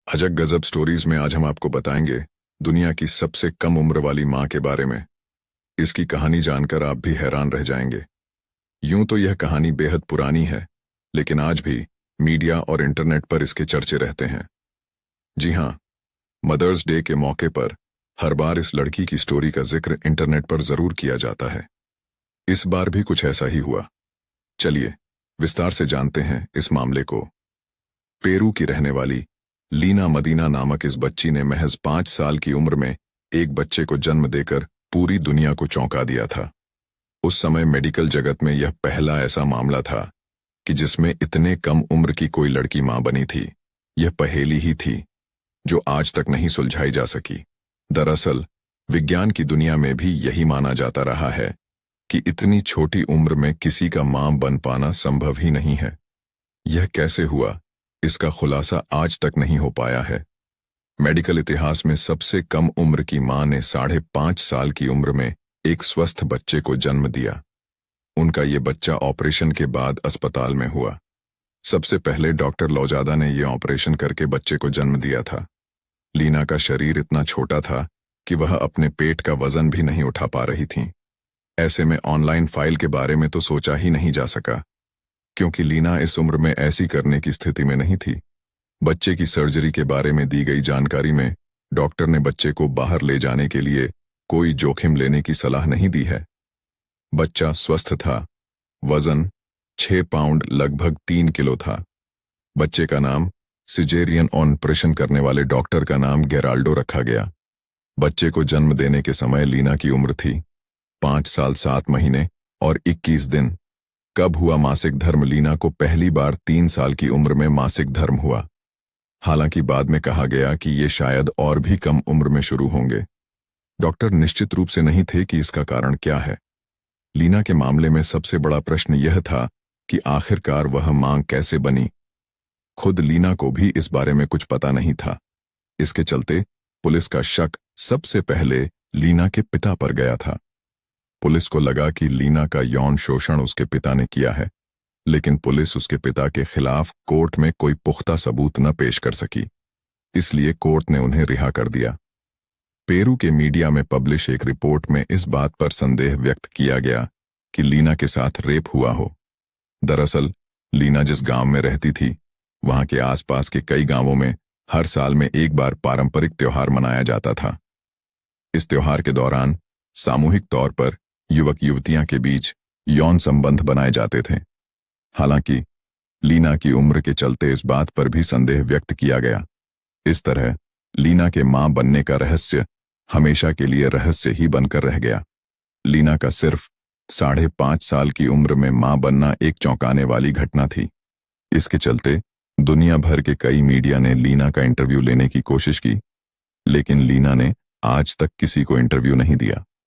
अजब गजब स्टोरीज में आज हम आपको बताएंगे दुनिया की सबसे कम उम्र वाली माँ के बारे में। इसकी कहानी जानकर आप भी हैरान रह जाएंगे। यूं तो यह कहानी बेहद पुरानी है, लेकिन आज भी मीडिया और इंटरनेट पर इसके चर्चे रहते हैं। जी हाँ, मदर्स डे के मौके पर हर बार इस लड़की की स्टोरी का जिक्र इंटरनेट पर जरूर किया जाता है। इस बार भी कुछ ऐसा ही हुआ। चलिए विस्तार से जानते हैं इस मामले को। पेरू की रहने वाली लीना मदीना नामक इस बच्ची ने महज 5 साल की उम्र में एक बच्चे को जन्म देकर पूरी दुनिया को चौंका दिया था। उस समय मेडिकल जगत में यह पहला ऐसा मामला था कि जिसमें इतने कम उम्र की कोई लड़की मां बनी थी। यह पहेली ही थी जो आज तक नहीं सुलझाई जा सकी। दरअसल विज्ञान की दुनिया में भी यही माना जाता रहा है कि इतनी छोटी उम्र में किसी का मां बन पाना संभव ही नहीं है। यह कैसे हुआ, इसका खुलासा आज तक नहीं हो पाया है। मेडिकल इतिहास में सबसे कम उम्र की मां ने 5.5 साल की उम्र में एक स्वस्थ बच्चे को जन्म दिया। उनका ये बच्चा ऑपरेशन के बाद अस्पताल में हुआ। सबसे पहले डॉक्टर लौजादा ने यह ऑपरेशन करके बच्चे को जन्म दिया था। लीना का शरीर इतना छोटा था कि वह अपने पेट का वजन भी नहीं उठा पा रही थी। ऐसे में ऑनलाइन फाइल के बारे में तो सोचा ही नहीं जा सका, क्योंकि लीना इस उम्र में ऐसी करने की स्थिति में नहीं थी। बच्चे की सर्जरी के बारे में दी गई जानकारी में डॉक्टर ने बच्चे को बाहर ले जाने के लिए कोई जोखिम लेने की सलाह नहीं दी है। बच्चा स्वस्थ था। वजन 6 पाउंड लगभग 3 किलो था। बच्चे का नाम सिजेरियन ऑपरेशन करने वाले डॉक्टर का नाम गेराल्डो रखा गया। बच्चे को जन्म देने के समय लीना की उम्र थी 5 साल 7 महीने और 21 दिन। कब हुआ मासिक धर्म? लीना को पहली बार 3 साल की उम्र में मासिक धर्म हुआ। हालांकि बाद में कहा गया कि ये शायद और भी कम उम्र में शुरू होंगे। डॉक्टर निश्चित रूप से नहीं थे कि इसका कारण क्या है। लीना के मामले में सबसे बड़ा प्रश्न यह था कि आखिरकार वह मां कैसे बनी। खुद लीना को भी इस बारे में कुछ पता नहीं था। इसके चलते पुलिस का शक सबसे पहले लीना के पिता पर गया था। पुलिस को लगा कि लीना का यौन शोषण उसके पिता ने किया है, लेकिन पुलिस उसके पिता के खिलाफ कोर्ट में कोई पुख्ता सबूत न पेश कर सकी। इसलिए कोर्ट ने उन्हें रिहा कर दिया। पेरू के मीडिया में पब्लिश एक रिपोर्ट में इस बात पर संदेह व्यक्त किया गया कि लीना के साथ रेप हुआ हो। दरअसल लीना जिस गांव में रहती थी, वहां के आसपास के कई गांवों में हर साल में एक बार पारंपरिक त्योहार मनाया जाता था। इस त्योहार के दौरान सामूहिक तौर पर युवक युवतियां के बीच यौन संबंध बनाए जाते थे। हालांकि लीना की उम्र के चलते इस बात पर भी संदेह व्यक्त किया गया। इस तरह लीना के मां बनने का रहस्य हमेशा के लिए रहस्य ही बनकर रह गया। लीना का सिर्फ 5.5 साल की उम्र में मां बनना एक चौंकाने वाली घटना थी। इसके चलते दुनिया भर के कई मीडिया ने लीना का इंटरव्यू लेने की कोशिश की, लेकिन लीना ने आज तक किसी को इंटरव्यू नहीं दिया।